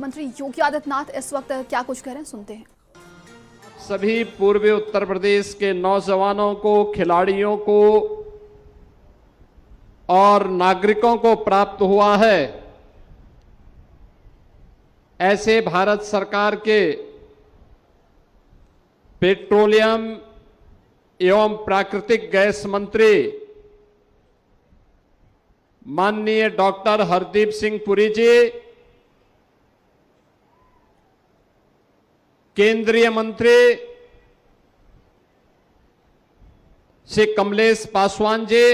मंत्री योगी आदित्यनाथ इस वक्त क्या कुछ कह रहे हैं, सुनते हैं। सभी पूर्वी उत्तर प्रदेश के नौजवानों को, खिलाड़ियों को और नागरिकों को प्राप्त हुआ है। ऐसे भारत सरकार के पेट्रोलियम एवं प्राकृतिक गैस मंत्री माननीय डॉक्टर हरदीप सिंह पुरी जी, केंद्रीय मंत्री श्री कमलेश पासवान जी,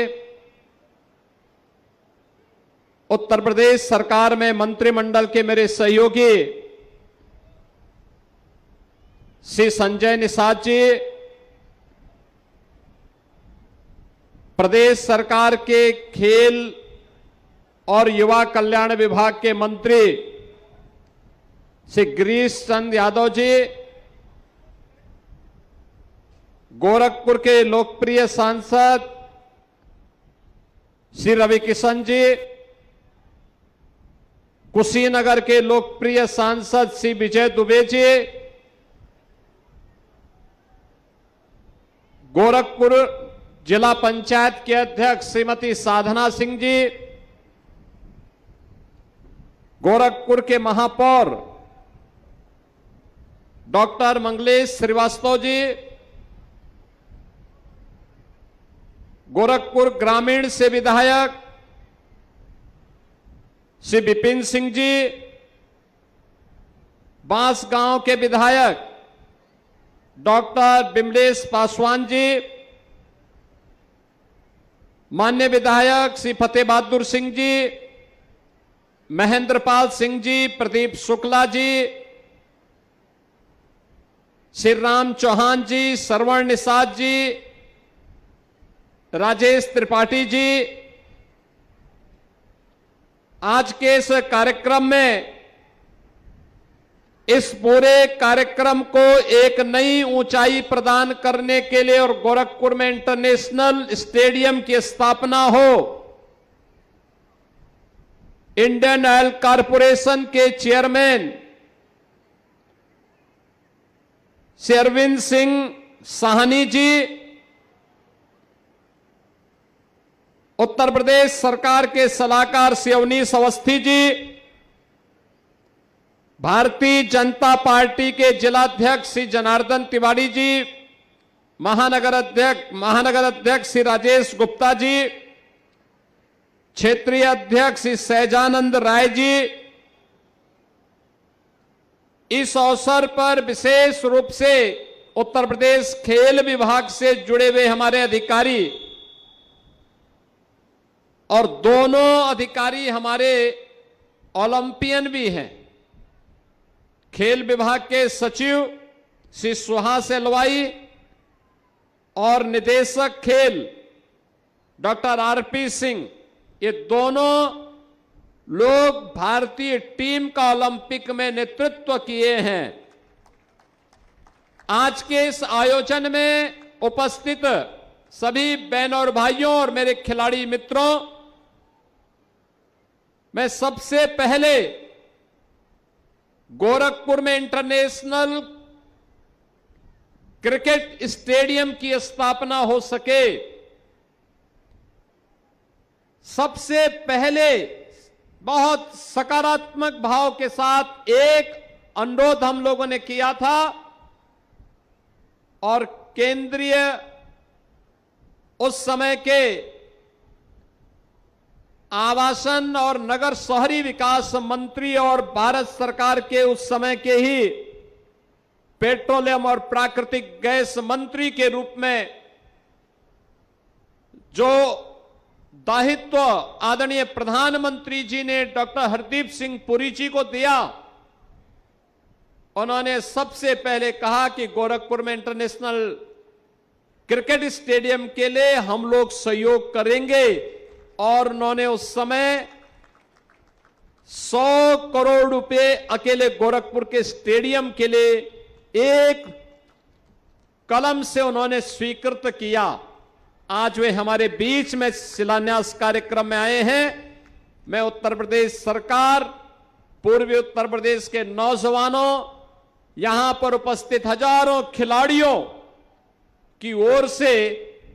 उत्तर प्रदेश सरकार में मंत्रिमंडल के मेरे सहयोगी श्री संजय निषाद जी, प्रदेश सरकार के खेल और युवा कल्याण विभाग के मंत्री श्री गिरीश चंद्र यादव जी, गोरखपुर के लोकप्रिय सांसद श्री रवि किशन जी, कुशीनगर के लोकप्रिय सांसद श्री विजय दुबे जी, गोरखपुर जिला पंचायत के अध्यक्ष श्रीमती साधना सिंह जी, गोरखपुर के महापौर डॉक्टर मंगलेश श्रीवास्तव जी, गोरखपुर ग्रामीण से विधायक श्री विपिन सिंह जी, बांसगांव के विधायक डॉक्टर बिमलेश पासवान जी, माननीय विधायक श्री फतेह बहादुर सिंह जी, महेंद्रपाल सिंह जी, प्रदीप शुक्ला जी, श्री राम चौहान जी, सरवण निषाद जी, राजेश त्रिपाठी जी, आज के इस कार्यक्रम में, इस पूरे कार्यक्रम को एक नई ऊंचाई प्रदान करने के लिए और गोरखपुर में इंटरनेशनल स्टेडियम की स्थापना हो, इंडियन ऑयल कॉरपोरेशन के चेयरमैन श्री अरविंद सिंह साहनी जी, उत्तर प्रदेश सरकार के सलाहकार श्री अवनीश अवस्थी जी, भारतीय जनता पार्टी के जिलाध्यक्ष श्री जनार्दन तिवारी जी, महानगर अध्यक्ष श्री राजेश गुप्ता जी, क्षेत्रीय अध्यक्ष श्री सहजानंद राय जी, इस अवसर पर विशेष रूप से उत्तर प्रदेश खेल विभाग से जुड़े हुए हमारे अधिकारी, और दोनों अधिकारी हमारे ओलंपियन भी हैं। खेल विभाग के सचिव श्री सुहास एलवाई और निदेशक खेल डॉक्टर आरपी सिंह, ये दोनों लोग भारतीय टीम का ओलंपिक में नेतृत्व किए हैं। आज के इस आयोजन में उपस्थित सभी बहनों और भाइयों और मेरे खिलाड़ी मित्रों, मैं सबसे पहले गोरखपुर में इंटरनेशनल क्रिकेट स्टेडियम की स्थापना हो सके, सबसे पहले बहुत सकारात्मक भाव के साथ एक अनुरोध हम लोगों ने किया था और केंद्रीय उस समय के आवासन और नगर शहरी विकास मंत्री और भारत सरकार के उस समय के ही पेट्रोलियम और प्राकृतिक गैस मंत्री के रूप में जो दायित्व आदरणीय प्रधानमंत्री जी ने डॉक्टर हरदीप सिंह पुरी जी को दिया, उन्होंने सबसे पहले कहा कि गोरखपुर में इंटरनेशनल क्रिकेट स्टेडियम के लिए हम लोग सहयोग करेंगे, और उन्होंने उस समय 100 करोड़ रुपए अकेले गोरखपुर के स्टेडियम के लिए एक कलम से उन्होंने स्वीकृत किया। आज वे हमारे बीच में शिलान्यास कार्यक्रम में आए हैं। मैं उत्तर प्रदेश सरकार पूर्वी उत्तर प्रदेश के नौजवानों, यहां पर उपस्थित हजारों खिलाड़ियों की ओर से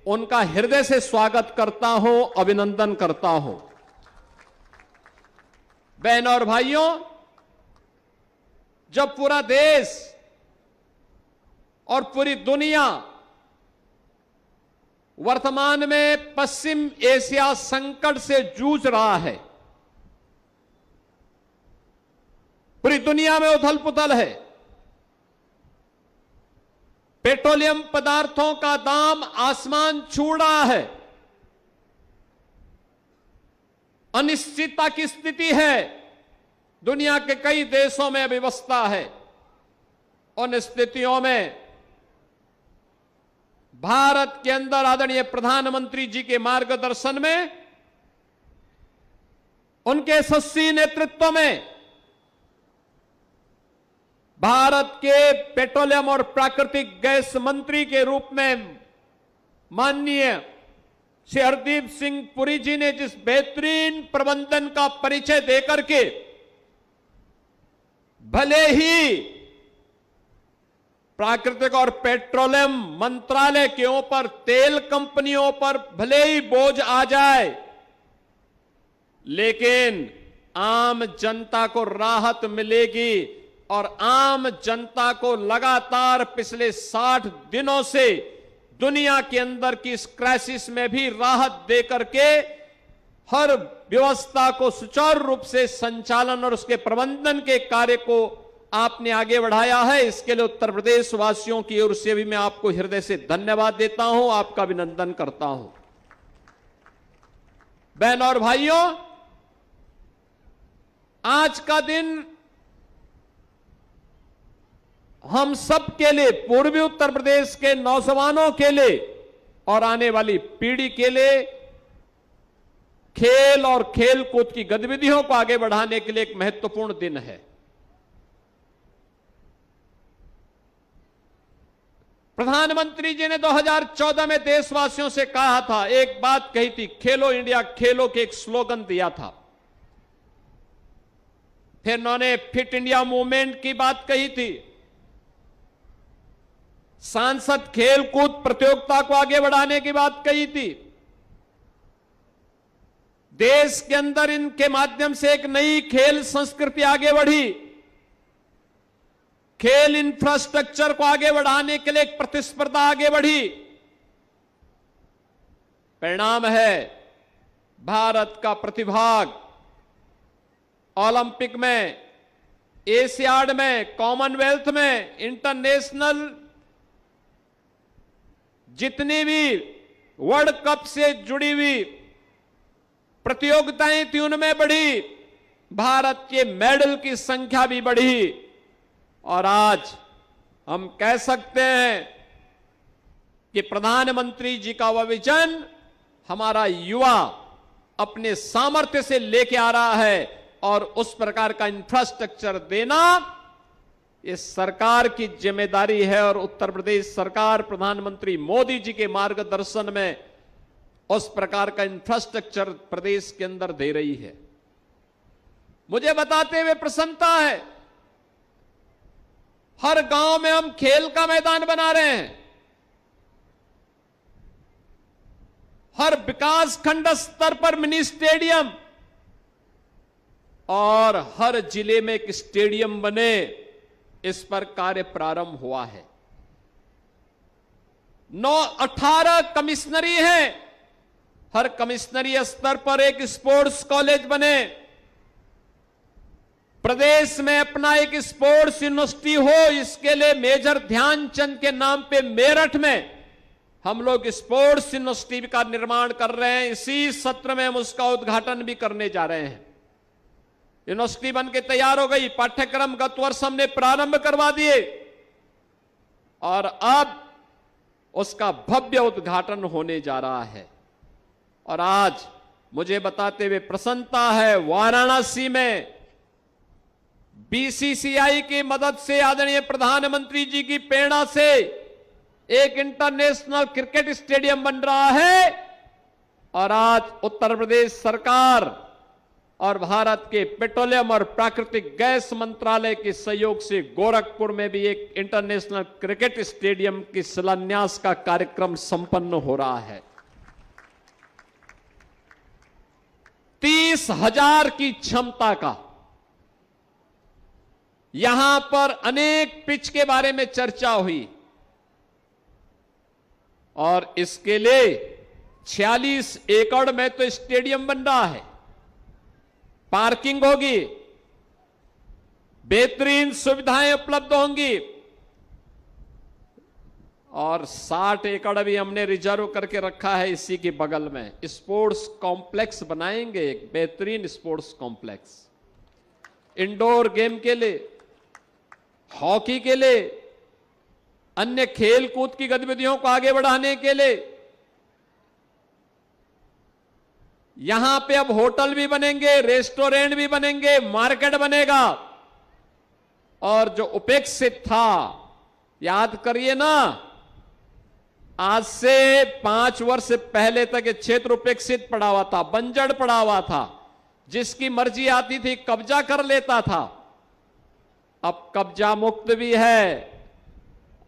उनका हृदय से स्वागत करता हूं, अभिनंदन करता हूं। बहनों और भाइयों, जब पूरा देश और पूरी दुनिया वर्तमान में पश्चिम एशिया संकट से जूझ रहा है, पूरी दुनिया में उथल पुथल है, पेट्रोलियम पदार्थों का दाम आसमान छू रहा है, अनिश्चितता की स्थिति है, दुनिया के कई देशों में अव्यवस्था है। उन स्थितियों में भारत के अंदर आदरणीय प्रधानमंत्री जी के मार्गदर्शन में, उनके यशस्वी नेतृत्व में भारत के पेट्रोलियम और प्राकृतिक गैस मंत्री के रूप में माननीय श्री हरदीप सिंह पुरी जी ने जिस बेहतरीन प्रबंधन का परिचय देकर के, भले ही प्राकृतिक और पेट्रोलियम मंत्रालय के ऊपर, तेल कंपनियों पर भले ही बोझ आ जाए, लेकिन आम जनता को राहत मिलेगी। और आम जनता को लगातार पिछले 60 दिनों से दुनिया के अंदर की इस क्राइसिस में भी राहत देकर के हर व्यवस्था को सुचारू रूप से संचालन और उसके प्रबंधन के कार्य को आपने आगे बढ़ाया है। इसके लिए उत्तर प्रदेश वासियों की ओर से भी मैं आपको हृदय से धन्यवाद देता हूं, आपका अभिनंदन करता हूं। बहनों और भाइयों, आज का दिन हम सब के लिए, पूर्वी उत्तर प्रदेश के नौजवानों के लिए और आने वाली पीढ़ी के लिए खेल और खेल कूद की गतिविधियों को आगे बढ़ाने के लिए एक महत्वपूर्ण दिन है। प्रधानमंत्री जी ने 2014 में देशवासियों से कहा था, एक बात कही थी, खेलो इंडिया खेलो के एक स्लोगन दिया था। फिर उन्होंने फिट इंडिया मूवमेंट की बात कही थी, सांसद खेल कूद प्रतियोगिता को आगे बढ़ाने की बात कही थी। देश के अंदर इनके माध्यम से एक नई खेल संस्कृति आगे बढ़ी, खेल इंफ्रास्ट्रक्चर को आगे बढ़ाने के लिए एक प्रतिस्पर्धा आगे बढ़ी। परिणाम है भारत का प्रतिभाग ओलंपिक में, एशियाड में, कॉमनवेल्थ में, इंटरनेशनल जितनी भी वर्ल्ड कप से जुड़ी हुई प्रतियोगिताएं थी उनमें बढ़ी, भारत के मेडल की संख्या भी बढ़ी। और आज हम कह सकते हैं कि प्रधानमंत्री जी का वह विजन हमारा युवा अपने सामर्थ्य से लेके आ रहा है, और उस प्रकार का इंफ्रास्ट्रक्चर देना ये सरकार की जिम्मेदारी है। और उत्तर प्रदेश सरकार प्रधानमंत्री मोदी जी के मार्गदर्शन में उस प्रकार का इंफ्रास्ट्रक्चर प्रदेश के अंदर दे रही है। मुझे बताते हुए प्रसन्नता है, हर गांव में हम खेल का मैदान बना रहे हैं, हर विकास खंड स्तर पर मिनी स्टेडियम, और हर जिले में एक स्टेडियम बने, इस पर कार्य प्रारंभ हुआ है। 18 कमिश्नरी है, हर कमिश्नरी स्तर पर एक स्पोर्ट्स कॉलेज बने, प्रदेश में अपना एक स्पोर्ट्स यूनिवर्सिटी हो। इसके लिए मेजर ध्यानचंद के नाम पे मेरठ में हम लोग स्पोर्ट्स यूनिवर्सिटी का निर्माण कर रहे हैं। इसी सत्र में हम उसका उद्घाटन भी करने जा रहे हैं। यूनिवर्सिटी बन के तैयार हो गई, पाठ्यक्रम गत वर्ष हमने प्रारंभ करवा दिए, और अब उसका भव्य उद्घाटन होने जा रहा है। और आज मुझे बताते हुए प्रसन्नता है, वाराणसी में बीसीसीआई की मदद से, आदरणीय प्रधानमंत्री जी की प्रेरणा से एक इंटरनेशनल क्रिकेट स्टेडियम बन रहा है। और आज उत्तर प्रदेश सरकार और भारत के पेट्रोलियम और प्राकृतिक गैस मंत्रालय के सहयोग से गोरखपुर में भी एक इंटरनेशनल क्रिकेट स्टेडियम की शिलान्यास का कार्यक्रम संपन्न हो रहा है। 30,000 की क्षमता का। यहां पर अनेक पिच के बारे में चर्चा हुई और इसके लिए 46 एकड़ में तो स्टेडियम बन रहा है, पार्किंग होगी, बेहतरीन सुविधाएं उपलब्ध होंगी और 60 एकड़ भी हमने रिजर्व करके रखा है इसी के बगल में। स्पोर्ट्स कॉम्प्लेक्स बनाएंगे, एक बेहतरीन स्पोर्ट्स कॉम्प्लेक्स, इंडोर गेम के लिए, हॉकी के लिए, अन्य खेल कूद की गतिविधियों को आगे बढ़ाने के लिए। यहां पे अब होटल भी बनेंगे, रेस्टोरेंट भी बनेंगे, मार्केट बनेगा। और जो उपेक्षित था, याद करिए ना, आज से 5 वर्ष पहले तक ये क्षेत्र उपेक्षित पड़ा हुआ था, बंजर पड़ा हुआ था, जिसकी मर्जी आती थी कब्जा कर लेता था। अब कब्जा मुक्त भी है।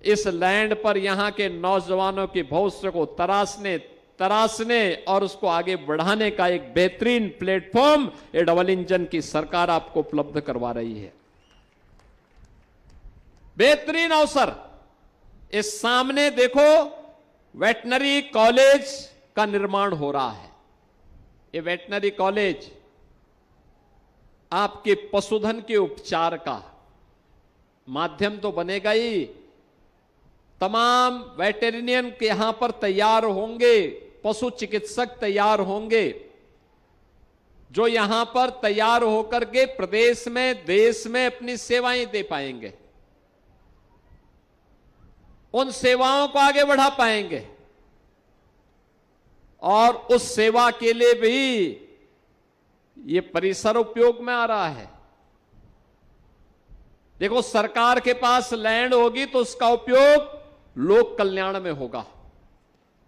इस लैंड पर यहां के नौजवानों के भविष्य को तराशने और उसको आगे बढ़ाने का एक बेहतरीन प्लेटफॉर्म ये डबल इंजन की सरकार आपको उपलब्ध करवा रही है। बेहतरीन अवसर। इस सामने देखो, वेटनरी कॉलेज का निर्माण हो रहा है। ये वेटनरी कॉलेज आपके पशुधन के उपचार का माध्यम तो बनेगा ही। तमाम वेटेरिनियन के यहां पर तैयार होंगे, पशु चिकित्सक तैयार होंगे, जो यहां पर तैयार होकर के प्रदेश में, देश में अपनी सेवाएं दे पाएंगे, उन सेवाओं को आगे बढ़ा पाएंगे। और उस सेवा के लिए भी ये परिसर उपयोग में आ रहा है। देखो, सरकार के पास लैंड होगी तो उसका उपयोग लोक कल्याण में होगा,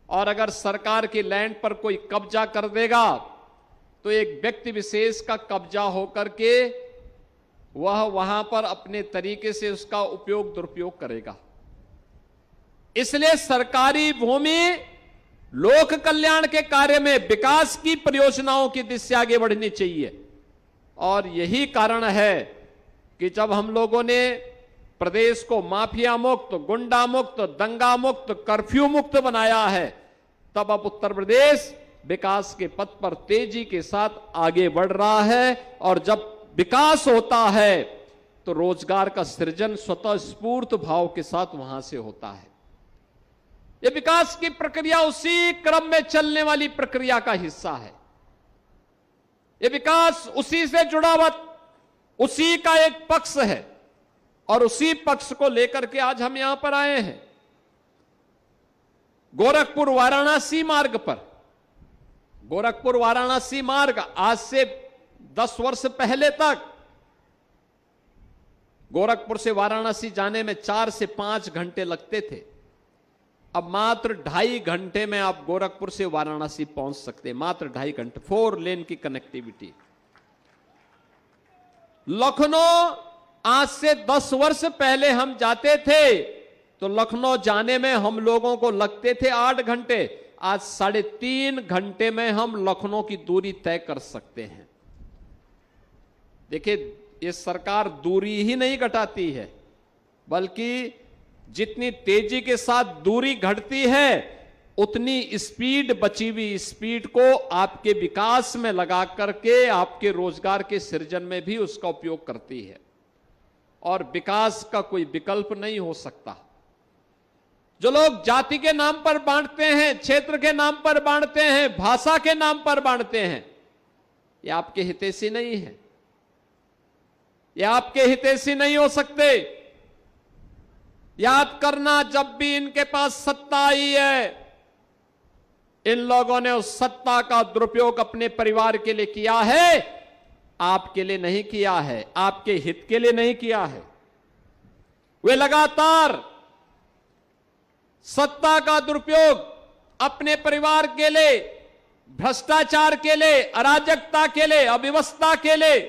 और अगर सरकार की लैंड पर कोई कब्जा कर देगा तो एक व्यक्ति विशेष का कब्जा होकर के वह वहां पर अपने तरीके से उसका उपयोग दुरुपयोग करेगा। इसलिए सरकारी भूमि लोक कल्याण के कार्य में, विकास की परियोजनाओं की दिशा से आगे बढ़नी चाहिए। और यही कारण है कि जब हम लोगों ने प्रदेश को माफिया मुक्त, गुंडा मुक्त, दंगा मुक्त, कर्फ्यू मुक्त बनाया है, तब अब उत्तर प्रदेश विकास के पथ पर तेजी के साथ आगे बढ़ रहा है। और जब विकास होता है तो रोजगार का सृजन स्वतः स्फूर्त भाव के साथ वहां से होता है। यह विकास की प्रक्रिया उसी क्रम में चलने वाली प्रक्रिया का हिस्सा है। यह विकास उसी से जुड़ा हुआ, उसी का एक पक्ष है, और उसी पक्ष को लेकर के आज हम यहां पर आए हैं। गोरखपुर वाराणसी मार्ग पर, गोरखपुर वाराणसी मार्ग आज से 10 वर्ष पहले तक गोरखपुर से वाराणसी जाने में 4 से 5 घंटे लगते थे। अब मात्र 2.5 घंटे में आप गोरखपुर से वाराणसी पहुंच सकते हैं, मात्र 2.5 घंटे, 4 लेन की कनेक्टिविटी। लखनऊ आज से 10 वर्ष पहले हम जाते थे तो लखनऊ जाने में हम लोगों को लगते थे 8 घंटे। आज 3.5 घंटे में हम लखनऊ की दूरी तय कर सकते हैं। देखिए, ये सरकार दूरी ही नहीं घटाती है, बल्कि जितनी तेजी के साथ दूरी घटती है उतनी स्पीड, बची हुई स्पीड को आपके विकास में लगा करके आपके रोजगार के सृजन में भी उसका उपयोग करती है। और विकास का कोई विकल्प नहीं हो सकता। जो लोग जाति के नाम पर बांटते हैं, क्षेत्र के नाम पर बांटते हैं, भाषा के नाम पर बांटते हैं, ये आपके हितैषी नहीं है, ये आपके हितैषी नहीं हो सकते। याद करना, जब भी इनके पास सत्ता आई है, इन लोगों ने उस सत्ता का दुरुपयोग अपने परिवार के लिए किया है, आपके लिए नहीं किया है, आपके हित के लिए नहीं किया है। वे लगातार सत्ता का दुरुपयोग अपने परिवार के लिए, भ्रष्टाचार के लिए, अराजकता के लिए, अव्यवस्था के लिए,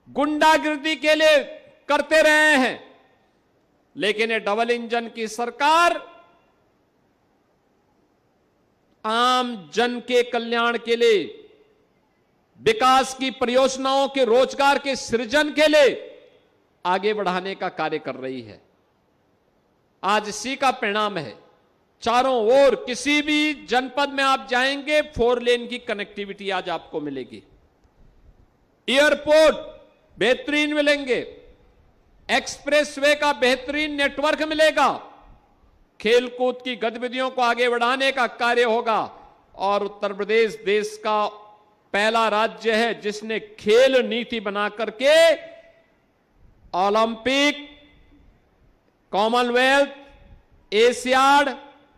गुंडागिर्दी के लिए करते रहे हैं। लेकिन ये डबल इंजन की सरकार आम जन के कल्याण के लिए, विकास की परियोजनाओं के, रोजगार के सृजन के लिए आगे बढ़ाने का कार्य कर रही है। आज इसी का परिणाम है। चारों ओर किसी भी जनपद में आप जाएंगे 4 लेन की कनेक्टिविटी आज आपको मिलेगी। एयरपोर्ट बेहतरीन मिलेंगे, एक्सप्रेसवे का बेहतरीन नेटवर्क मिलेगा, खेलकूद की गतिविधियों को आगे बढ़ाने का कार्य होगा। और उत्तर प्रदेश देश का पहला राज्य है जिसने खेल नीति बना करके Olympic, Commonwealth, Asiad,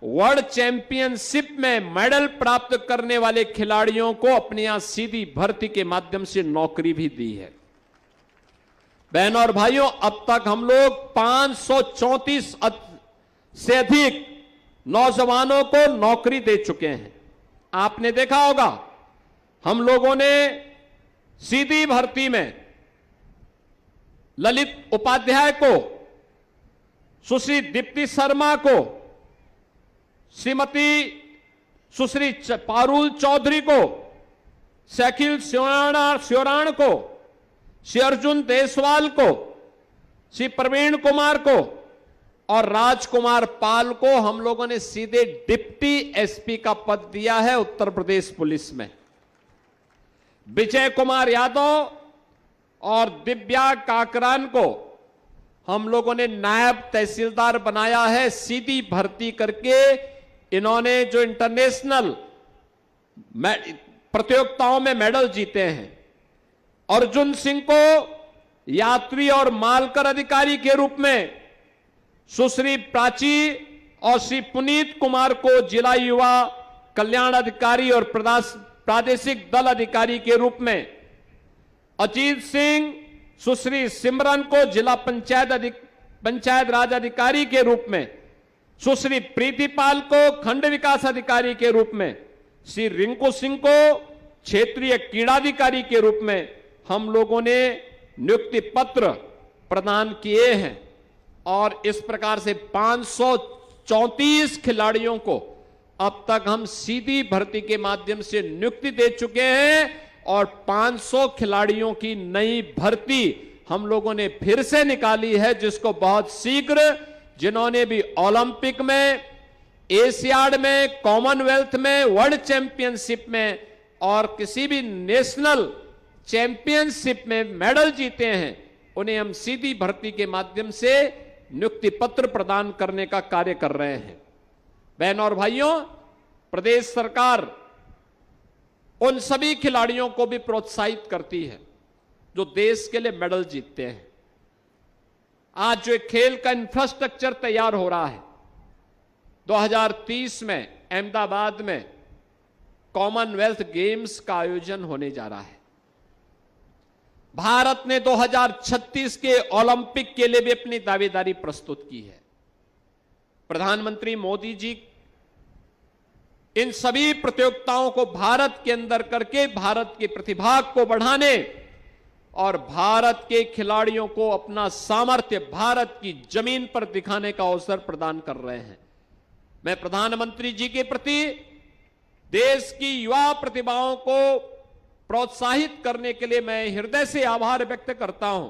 world championship में मेडल प्राप्त करने वाले खिलाड़ियों को अपनी यहां सीधी भर्ती के माध्यम से नौकरी भी दी है। बहनों और भाइयों, अब तक हम लोग 534 से अधिक नौजवानों को नौकरी दे चुके हैं। आपने देखा होगा हम लोगों ने सीधी भर्ती में ललित उपाध्याय को, सुश्री दीप्ति शर्मा को, श्रीमती सुश्री पारुल चौधरी को, शकील स्योराण को, श्री अर्जुन देसवाल को, श्री प्रवीण कुमार को और राजकुमार पाल को हम लोगों ने सीधे डिप्टी एसपी का पद दिया है उत्तर प्रदेश पुलिस में। विजय कुमार यादव और दिव्या काकरान को हम लोगों ने नायब तहसीलदार बनाया है सीधी भर्ती करके। इन्होंने जो इंटरनेशनल प्रतियोगिताओं में मेडल जीते हैं। अर्जुन सिंह को यात्री और मालकर अधिकारी के रूप में, सुश्री प्राची और श्री पुनीत कुमार को जिला युवा कल्याण अधिकारी और प्रादेशिक दल अधिकारी के रूप में, अजीत सिंह, सुश्री सिमरन को जिला पंचायत राज अधिकारी के रूप में, सुश्री प्रीतिपाल को खंड विकास अधिकारी के रूप में, श्री रिंकू सिंह को क्षेत्रीय क्रीड़ाधिकारी के रूप में हम लोगों ने नियुक्ति पत्र प्रदान किए हैं। और इस प्रकार से 534 खिलाड़ियों को अब तक हम सीधी भर्ती के माध्यम से नियुक्ति दे चुके हैं और 500 खिलाड़ियों की नई भर्ती हम लोगों ने फिर से निकाली है, जिसको बहुत शीघ्र, जिन्होंने भी ओलंपिक में, एशियाड में, कॉमनवेल्थ में, वर्ल्ड चैंपियनशिप में और किसी भी नेशनल चैंपियनशिप में मेडल जीते हैं, उन्हें हम सीधी भर्ती के माध्यम से नियुक्ति पत्र प्रदान करने का कार्य कर रहे हैं। बहनों और भाइयों, प्रदेश सरकार उन सभी खिलाड़ियों को भी प्रोत्साहित करती है जो देश के लिए मेडल जीतते हैं। आज जो खेल का इंफ्रास्ट्रक्चर तैयार हो रहा है, 2030 में अहमदाबाद में कॉमनवेल्थ गेम्स का आयोजन होने जा रहा है। भारत ने 2036 के ओलंपिक के लिए भी अपनी दावेदारी प्रस्तुत की है। प्रधानमंत्री मोदी जी इन सभी प्रतियोगिताओं को भारत के अंदर करके भारत की प्रतिभा को बढ़ाने और भारत के खिलाड़ियों को अपना सामर्थ्य भारत की जमीन पर दिखाने का अवसर प्रदान कर रहे हैं। मैं प्रधानमंत्री जी के प्रति देश की युवा प्रतिभाओं को प्रोत्साहित करने के लिए मैं हृदय से आभार व्यक्त करता हूं।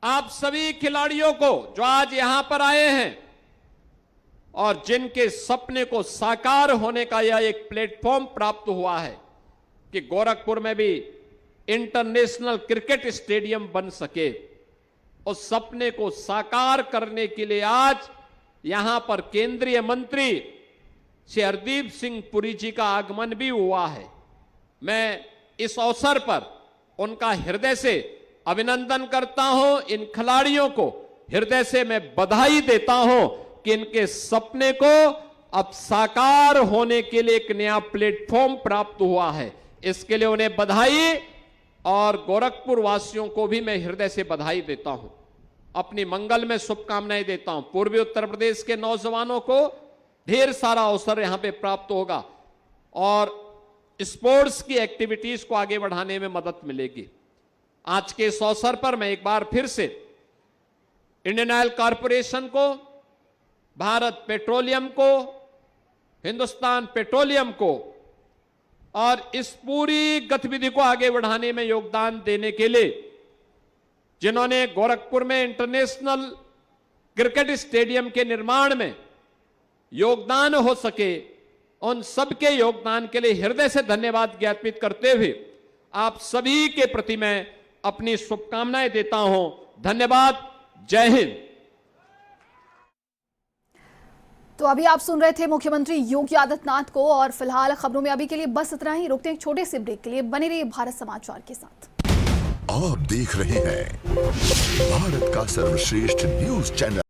आप सभी खिलाड़ियों को जो आज यहां पर आए हैं और जिनके सपने को साकार होने का यह एक प्लेटफॉर्म प्राप्त हुआ है कि गोरखपुर में भी इंटरनेशनल क्रिकेट स्टेडियम बन सके, उस सपने को साकार करने के लिए आज यहां पर केंद्रीय मंत्री श्री हरदीप सिंह पुरी जी का आगमन भी हुआ है। मैं इस अवसर पर उनका हृदय से अभिनंदन करता हूं। इन खिलाड़ियों को हृदय से मैं बधाई देता हूं कि इनके सपने को अब साकार होने के लिए एक नया प्लेटफॉर्म प्राप्त हुआ है। इसके लिए उन्हें बधाई और गोरखपुर वासियों को भी मैं हृदय से बधाई देता हूं, अपनी मंगल में शुभकामनाएं देता हूं। पूर्वी उत्तर प्रदेश के नौजवानों को ढेर सारा अवसर यहां पे प्राप्त होगा। और स्पोर्ट्स की एक्टिविटीज को आगे बढ़ाने में मदद मिलेगी। आज के इस अवसर पर मैं एक बार फिर से इंडियन ऑयल कॉरपोरेशन को, भारत पेट्रोलियम को, हिंदुस्तान पेट्रोलियम को और इस पूरी गतिविधि को आगे बढ़ाने में योगदान देने के लिए जिन्होंने गोरखपुर में इंटरनेशनल क्रिकेट स्टेडियम के निर्माण में योगदान हो सके, उन सबके योगदान के लिए हृदय से धन्यवाद ज्ञापित करते हुए आप सभी के प्रति मैं अपनी शुभकामनाएं देता हूं। धन्यवाद। जय हिंद। तो अभी आप सुन रहे थे मुख्यमंत्री योगी आदित्यनाथ को, और फिलहाल खबरों में अभी के लिए बस इतना ही। रुकते हैं एक छोटे से ब्रेक के लिए। बने रहिए भारत समाचार के साथ। आप देख रहे हैं भारत का सर्वश्रेष्ठ न्यूज चैनल।